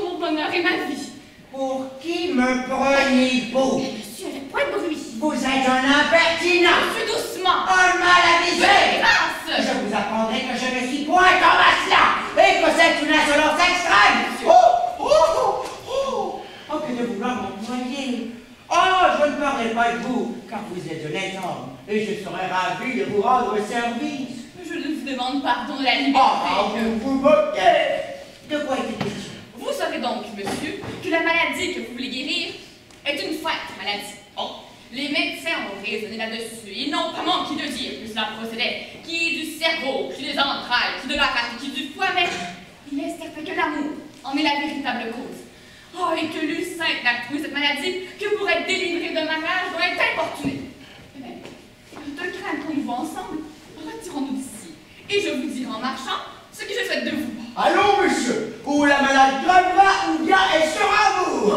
mon bonheur et ma vie. Pour qui me prenez-vous? Monsieur, avec point de bruit. Vous êtes un impertinent. Monsieur, doucement. Un mal avisé. Grâce. Je vous apprendrai que je ne suis point comme à cela et que c'est une insolence extrême. Oh, que de vouloir m'employer. Oh, je ne parlerai pas de vous, car vous êtes honnête homme, et je serais ravi de vous rendre service. Je vous demande pardon de la liberté. Vous moquez. De quoi est-il question? Vous saurez donc, monsieur, que la maladie que vous voulez guérir est une fausse maladie. Les médecins ont raisonné là-dessus. Ils n'ont pas manqué de dire que cela procédait qui du cerveau, qui des entrailles, qui de la rate, qui du foie, mais il est certain que l'amour en est la véritable cause. Et que Lucinde n'a trouvé cette maladie que pour être délivrée de mariage doit être importunée. Eh bien, de crainte qu'on y voit ensemble, retirons-nous d'ici. Et je vous dirai en marchant ce que je souhaite de vous. Allons, monsieur, ou la malade crèvera, ou bien elle sera à vous.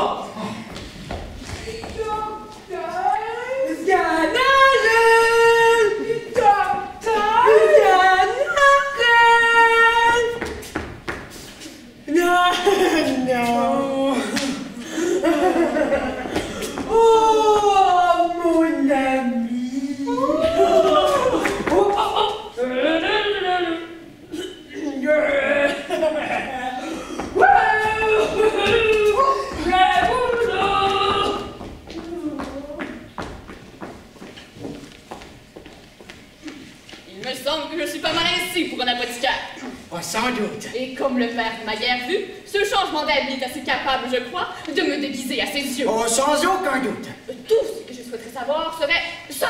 Non. Oh, mon ami. Il me semble que je suis pas mal ainsi pour un apothicaire. Sans doute. Et comme le père m'a guère vu, ce changement d'habit est assez capable, je crois, de me déguiser à ses yeux. Sans aucun doute. Tout ce que je souhaiterais savoir serait 5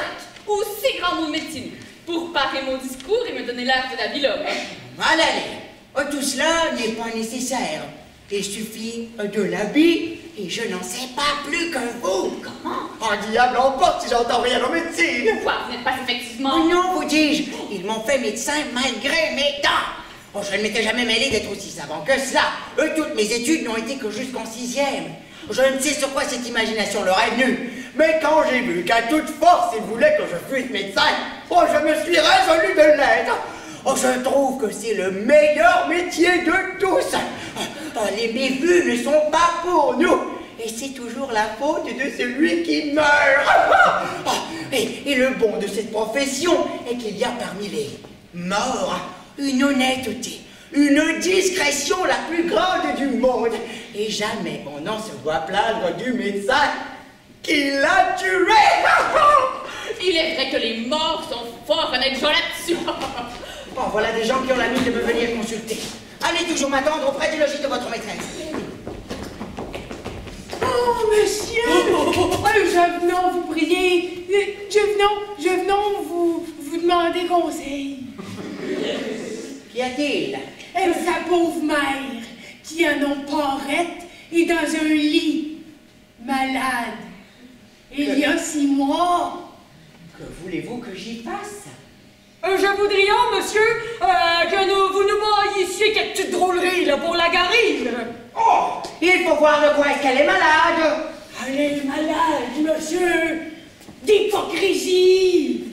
ou 6 grands mots de médecine pour parer mon discours et me donner l'air de l'habilhomme. Allez, tout cela n'est pas nécessaire. Il suffit de l'habit et je n'en sais pas plus que vous. Comment? Un diable emporte si j'entends rien en médecine. Quoi, vous n'êtes pas effectivement... Oh non, vous dis-je, ils m'ont fait médecin malgré mes dents. Je ne m'étais jamais mêlé d'être aussi savant que cela. Toutes mes études n'ont été que jusqu'en 6e. Je ne sais sur quoi cette imagination leur est venue. Mais quand j'ai vu qu'à toute force, ils voulaient que je fusse médecin, je me suis résolu de l'être. Je trouve que c'est le meilleur métier de tous. Les mévues ne sont pas pour nous. Et c'est toujours la faute de celui qui meurt. Et le bon de cette profession est qu'il y a parmi les morts une honnêteté, une discrétion la plus grande du monde. Et jamais on n'en se voit plaindre du médecin qui l'a tué. Il est vrai que les morts sont fort honnêtes gens là-dessus. Voilà des gens qui ont la mine de me venir consulter. Allez toujours m'attendre auprès du logis de votre maîtresse. Oh, monsieur! Je venais vous prier. Je venais vous demander conseil. Qu'y a-t-il? Sa pauvre mère, qui en a parette, est dans un lit, malade. Il y a 6 mois. Que voulez-vous que j'y fasse? Je voudrais, monsieur, que vous nous baillissiez quelques petites drôleries là, pour la guérir. Il faut voir de quoi est-ce qu'elle est malade. Elle est malade, monsieur. D'hypocrisie.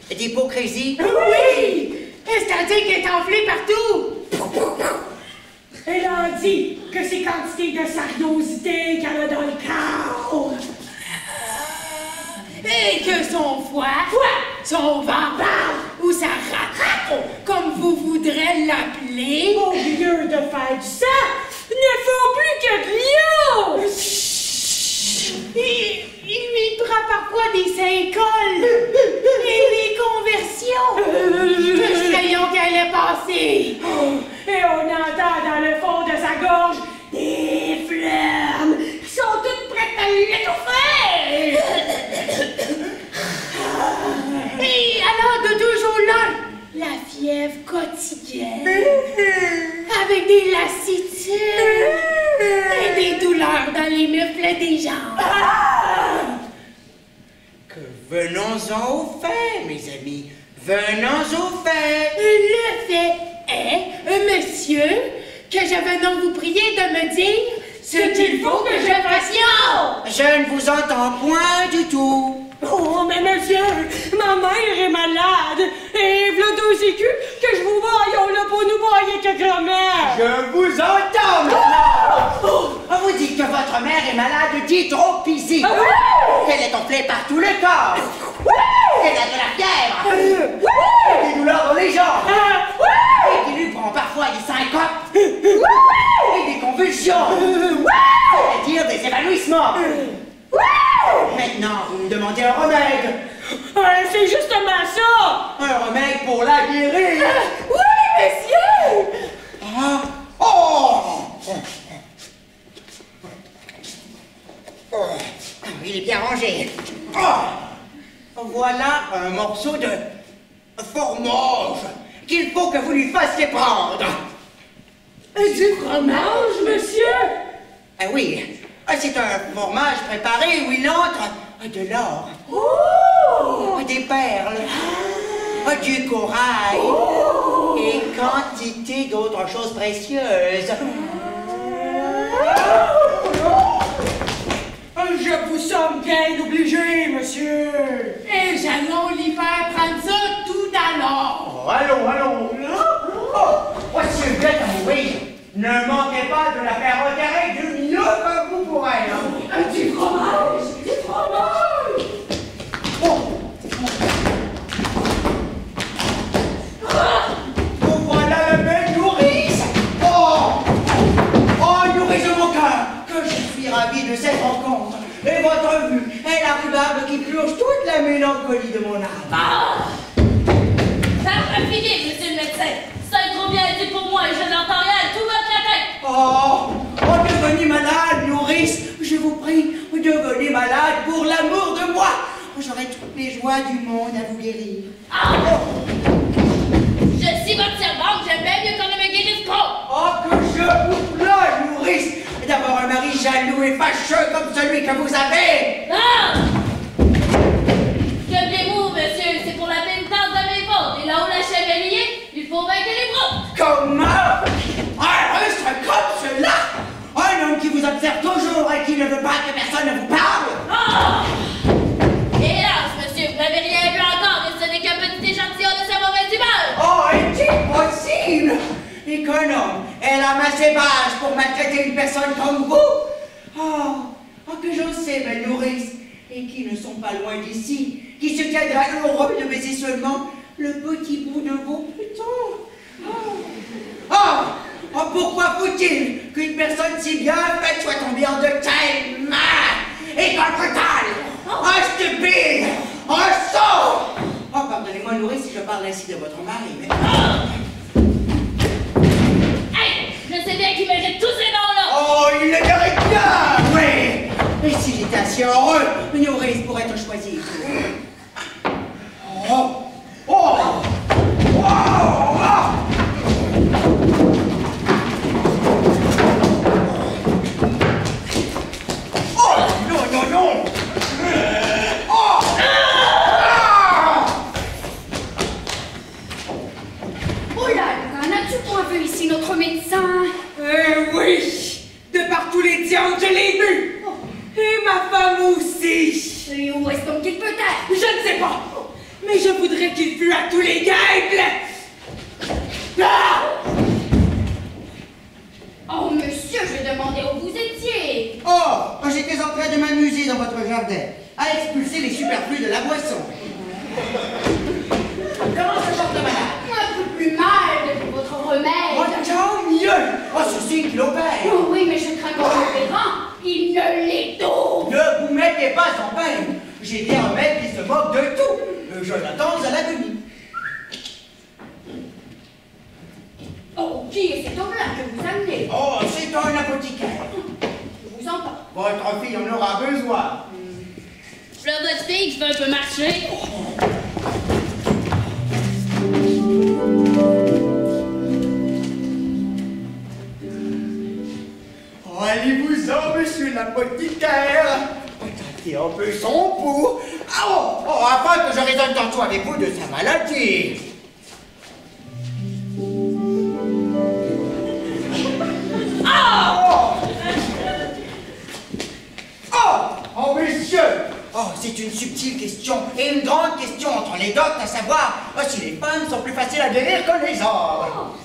D'hypocrisie? Oui! C'est-à-dire qu'elle est enflée partout. Elle a dit que c'est quantité de sariosité qu'elle a dans le corps. Et que son foie, son ventre ou sa rate, comme vous voudrez l'appeler, au lieu de faire du sang, ne font plus que de l'eau. Il lui prend parfois des syncoles et des conversions. Nous croyons qu'elle est passée. Et on entend dans le fond de sa gorge des flammes qui sont toutes prêtes à l'étouffer. Et alors de toujours là, la fièvre quotidienne, avec des lassitudes et des douleurs dans les muscles des jambes. Venons-en au fait, mes amis. Venons au fait. Le fait est, monsieur, que je venons vous prier de me dire ce qu'il faut que je fasse. Je ne vous entends point du tout. Oh, mais monsieur, ma mère est malade. Et v'là 2 écus que je vous voie, on l'a pour nous voyer que grand-mère. Je vous entends maintenant. Vous dites que votre mère est malade d'hydropisie. Qu'elle est enflée par tout le corps. Qu'elle a de la fièvre. Des douleurs dans les jambes. Et qu'il lui prend parfois des syncopes. Et des convulsions. C'est-à-dire des évanouissements. Maintenant, vous me demandez un remède. C'est justement ça. Un remède pour la guérir. Oui, monsieur. Ah. Oh. Oh. Il est bien rangé. Oh. Voilà un morceau de fromage qu'il faut que vous lui fassiez prendre. Du fromage, monsieur? Ah oui, c'est un fromage préparé où il entre de l'or, des perles, du corail et quantité d'autres choses précieuses. Je vous somme bien obligé, monsieur. Et j'allons lui faire prendre ça tout à l'heure. Oh, allons. Oh, si vous êtes à mourir, ne manquez pas de la faire enterrer du mieux que vous pourrez. Du fromage. Oh, voilà la belle nourrice. Oh, nourrice de mon cœur, que je suis ravi de cette rencontre. Et votre vue est la rhubarbe qui purge toute la mélancolie de mon âme. Ça va finir, monsieur le médecin. C'est trop bien dit pour moi et je n'entends rien, tout va de la tête. Oh, devenez malade, nourrice. Je vous prie, devenez malade pour l'amour de moi. J'aurai toutes les joies du monde à vous guérir. Je suis votre servante, j'aime bien mieux qu'on ne me guérisse pas. Oh, que je vous plains, nourrice, d'avoir un mari jaloux et fâcheux comme celui que vous avez. Calmez-vous, monsieur, c'est pour la pénitence de mes fautes. Et là où la chevalier, il faut vaincre les bras. Comment? Un rustre comme cela? Un homme qui vous observe toujours et qui ne veut pas que personne ne vous parle? Hélas, monsieur, vous n'avez rien vu encore et ce n'est qu'un petit échantillon de sa mauvaise humeur. Oh, est-il possible? Et qu'un homme ait la main assez basse pour maltraiter une personne comme vous? Oh, que j'en sais, belle nourrice, et qui ne sont pas loin d'ici, qui se tiendra heureux de baiser seulement le petit bout de vos boutons. Pourquoi faut-il qu'une personne si bien faite soit tombée en de telles mains? Et qu'un un stupide, un sot! Pardonnez-moi, nourrice, si je parle ainsi de votre mari, mais... Hey, je sais bien qu'il mérite tous ces noms-là. Oh, il le mérite bien, oui! Et s'il était assez heureux, nourrice pour être choisi. Non! Oh là, qu'en as-tu point vu ici notre médecin? Oui! De par tous les diables, je l'ai vu! Et ma femme aussi! Et où est-ce donc qu'il peut être? Je ne sais pas! Mais je voudrais qu'il fût à tous les gables! Oh, monsieur, je demandais où vous étiez. J'étais en train de m'amuser dans votre jardin, à expulser les superflus de la boisson. Comment se porte malade? Un peu plus mal depuis votre remède. Tant mieux! Ceci qu'il opère. Oh oui, mais je crains qu'en opérant, il ne l'étouffe. Ne vous mettez pas en peine. J'ai des remèdes qui se moquent de tout. Je l'attends à l'agonie. Oh, qui est cet homme-là que vous amenez? C'est un apothicaire. Je vous entends. Votre fille en aura besoin. Là, votre fille qui veut un peu marcher. Allez-vous-en, monsieur l'apothicaire. Tâtez un peu son pouls Afin que je raisonne tantôt avec vous de sa maladie. Oh, monsieur! Oh, c'est une subtile question et une grande question entre les doctes, à savoir si les femmes sont plus faciles à guérir que les hommes.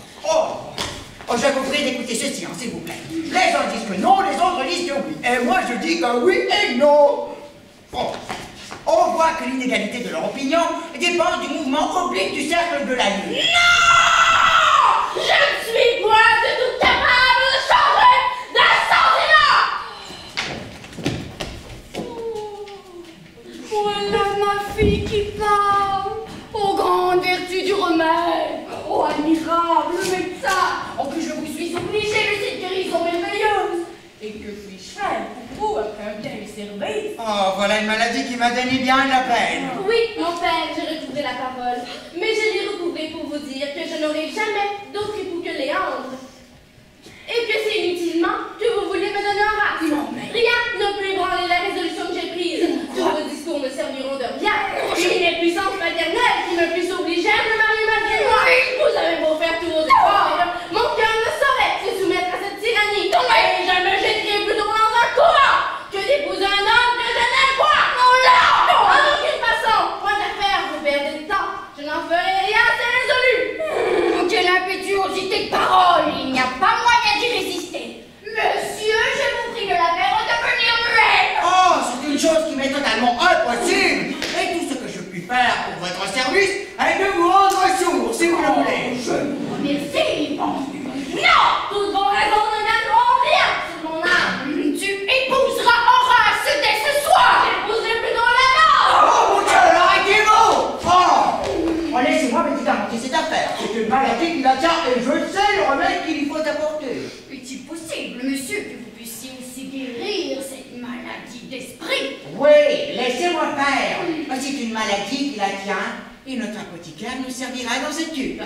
Je vais vous prier d'écouter ceci, s'il vous plaît. Les uns disent que non, les autres disent que oui. Et moi, je dis que oui et non. On voit que l'inégalité de leur opinion dépend du mouvement oblique du cercle de la Lune. Non! Je ne suis point du tout capable de changer de sentiment! Voilà ma fille qui parle. Aux grandes vertus du remède. Oh, admirable médecin. Oh, que je vous suis obligée de cette guérison merveilleuse. Et que puis-je faire pour vous après un tel service? Voilà une maladie qui m'a donné bien la peine. Oui, mon père, j'ai recouvré la parole. Mais je l'ai recouvré pour vous dire que je n'aurai jamais d'autre époux que Léandre. Et que c'est inutilement que vous vouliez me donner un race. Non, mais... Rien ne peut ébranler la résolution que j'ai prise. Tous vos discours ne serviront de rien. J'ai une puissance maternelle qui me puisse obliger à me marier malgré moi. Vous avez beau faire tous vos efforts, mon cœur ne saurait se soumettre à cette tyrannie. Et je me jetterai plutôt dans un courant que d'épouser un homme que je n'aime point. Non! En aucune façon. Point à faire, vous perdez de temps. Je n'en ferai rien, c'est résolu. Quelle impétuosité de parole. Il n'y a pas moyen d'y résister. Monsieur, je vous prie de la faire devenir muette. C'est une chose qui m'est totalement impossible. Et tout ce que je puis faire pour votre service est de vous rendre sourd, si vous le voulez. Merci. Non! Toutes vos raisons ne gagneront rien sur mon âme. Tu épouseras Horace dès ce soir. J'épouserai plutôt la mort. Mon Dieu, arrêtez-vous! Laissez-moi médicamenter cette affaire. C'est une maladie qui la tient et je sais le remède qu'il y faut apporter. Est-il possible, monsieur, que vous puissiez aussi guérir cette maladie d'esprit? Oui, laissez-moi faire. C'est une maladie qui la tient et notre apothicaire nous servira dans cette tube.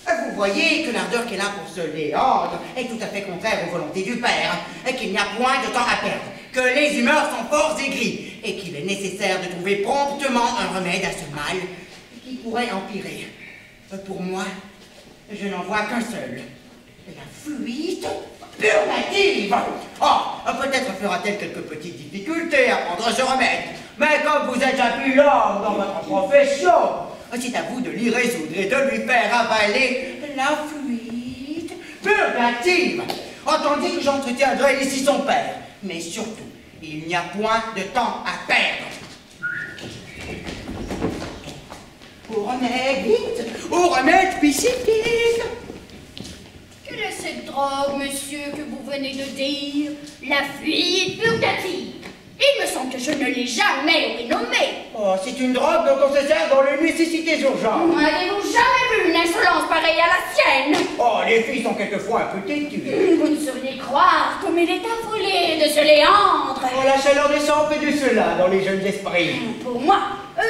Vous voyez que l'ardeur qu'elle a pour ce Léandre est tout à fait contraire aux volontés du Père, et qu'il n'y a point de temps à perdre, que les humeurs sont fort aigries, et qu'il est nécessaire de trouver promptement un remède à ce mal qui pourrait empirer. Pour moi, je n'en vois qu'un seul. La fluide purgative. Peut-être fera-t-elle quelques petites difficultés à prendre ce remède, mais comme vous êtes un pilote dans votre profession, c'est à vous de l'y résoudre et de lui faire avaler la fluide purgative. Tandis que j'entretiendrai ici son père. Mais surtout, il n'y a point de temps à perdre. Au remède, vite! Au remède spécifique! Quelle est cette drogue, monsieur, que vous venez de dire? La fluide purgative. Il me semble que je ne l'ai jamais renommée. C'est une drogue dont on se sert dans les nécessités urgentes. Avez-vous jamais vu une insolence pareille à la sienne? Les filles sont quelquefois un peu têtues. Vous ne sauriez croire comme il est affolé de ce Léandre. La chaleur des sangs fait de cela dans les jeunes esprits. Pour moi,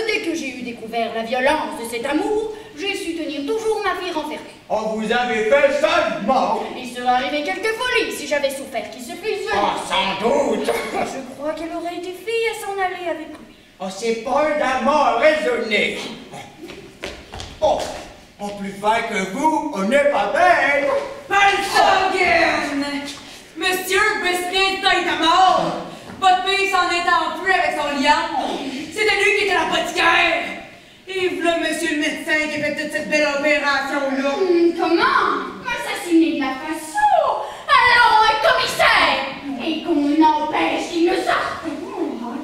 dès que j'ai eu découvert la violence de cet amour, j'ai su tenir toujours ma fille renfermée. Vous avez fait salement. Il serait arrivé quelques folies si j'avais souffert qu'il se fût Sans doute. Je crois qu'elle aurait été fille à s'en aller avec lui. C'est prudemment raisonné. Plus fin que vous, on n'est pas belle. Palsagen! Monsieur Briskin est à mort! Votre fille s'en est enfuie avec son lion! C'était lui qui était l'apothicaire! Et voilà monsieur le médecin qui a fait toute cette belle opération-là! Comment? M'assassiner de la façon? Alors un commissaire! Et qu'on empêche qu'il ne sorte!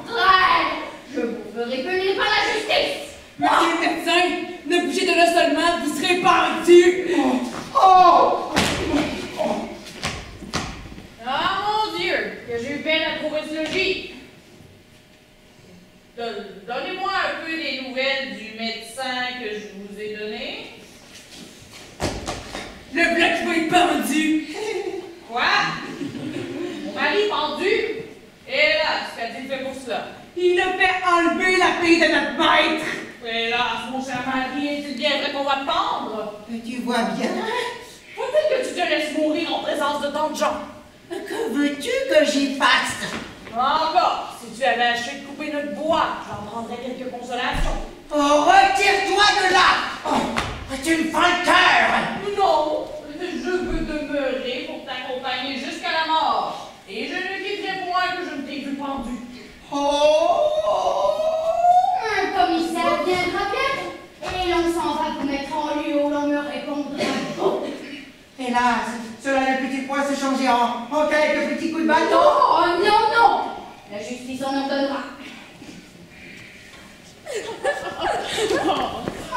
Traître! Je vous ferai punir par la justice! Monsieur le médecin, ne bougez de là seulement, vous serez pendu! Ah mon Dieu, que j'ai eu peine à trouver ce logis. Donnez-moi un peu des nouvelles du médecin que je vous ai donné. Le bloc va être pendu! Quoi? Mon mari pendu? Hélas, qu'a-t-il fait pour cela? Il a fait enlever la fille de notre maître! Hélas, mon cher mari, est-il bien vrai qu'on va te pendre? Tu vois bien. Faut-il que tu te laisses mourir en présence de tant de gens? Que veux-tu que j'y fasse? Encore, si tu avais acheté de couper notre bois, j'en prendrais quelques consolations. Oh, retire-toi de là! Oh, tu me fends le cœur! Non, je veux demeurer pour t'accompagner jusqu'à la mort. Et je ne quitterai point que je ne t'ai vu pendu. Oh! Un commissaire viendra bientôt, et l'on s'en va vous mettre en lieu où l'on me répondra. Oh. Hélas, cela ne peut-il point se changer en quelques petits coups de bâton? Oh, non, non! La justice en ordonnera.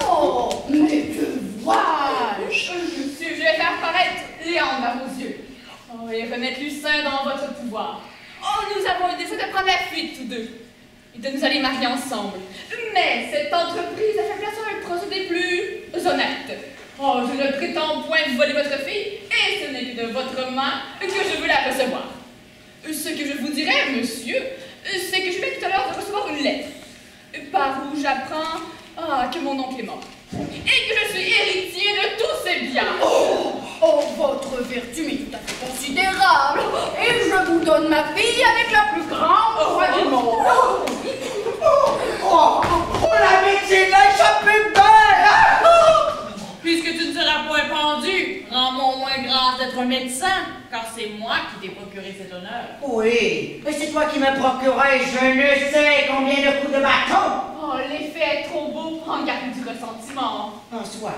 Oh, mais que vois-je? Monsieur, je vais faire paraître Léandre à vos yeux. Oh, et remettre Lucin dans votre pouvoir. Oh, nous avons eu des de prendre la fuite tous deux. Et de nous aller marier ensemble. Mais cette entreprise a fait place à un procédé plus honnête. Oh, je ne prétends point voler votre fille, et ce n'est que de votre main que je veux la recevoir. Ce que je vous dirais, monsieur, c'est que je viens tout à l'heure de recevoir une lettre, par où j'apprends que mon oncle est mort, et que je suis héritier de tous ses biens. Oh, votre vertu est tout à fait considérable, et je vous donne ma fille avec la plus grande joie du monde. Oh, la médecine l'a échappé belle! Puisque tu ne seras point pendu, rends-moi au moins grâce d'être un médecin, car c'est moi qui t'ai procuré cet honneur. Oui, mais c'est toi qui me procurais je ne sais combien de coups de bâton. Oh, l'effet est trop beau pour en garder du ressentiment. En soi,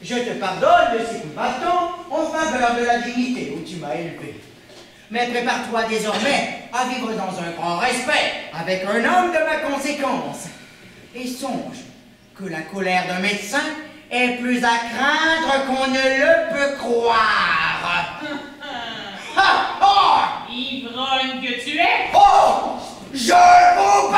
je te pardonne de ces coups de bâton en faveur de la dignité où tu m'as élevé. Mais prépare-toi désormais à vivre dans un grand respect avec un homme de ma conséquence. Et songe que la colère d'un médecin est plus à craindre qu'on ne le peut croire. Ivrogne que tu es! Oh! Je vous